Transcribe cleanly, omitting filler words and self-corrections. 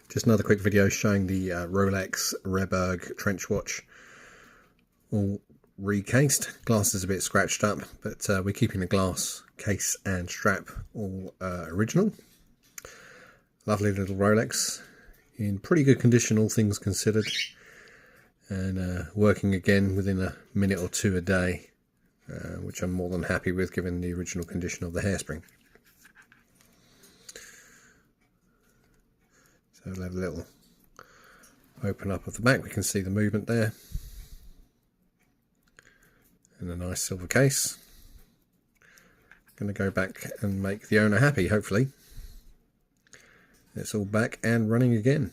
Just another quick video showing the Rolex Rebberg trench watch, all recased. Glass is a bit scratched up, but we're keeping the glass case and strap all original. Lovely little Rolex, in pretty good condition all things considered, and working again within a minute or two a day, which I'm more than happy with given the original condition of the hairspring. So we'll have a little open up of the back. We can see the movement there, and a nice silver case. Going to go back and make the owner happy, hopefully. It's all back and running again.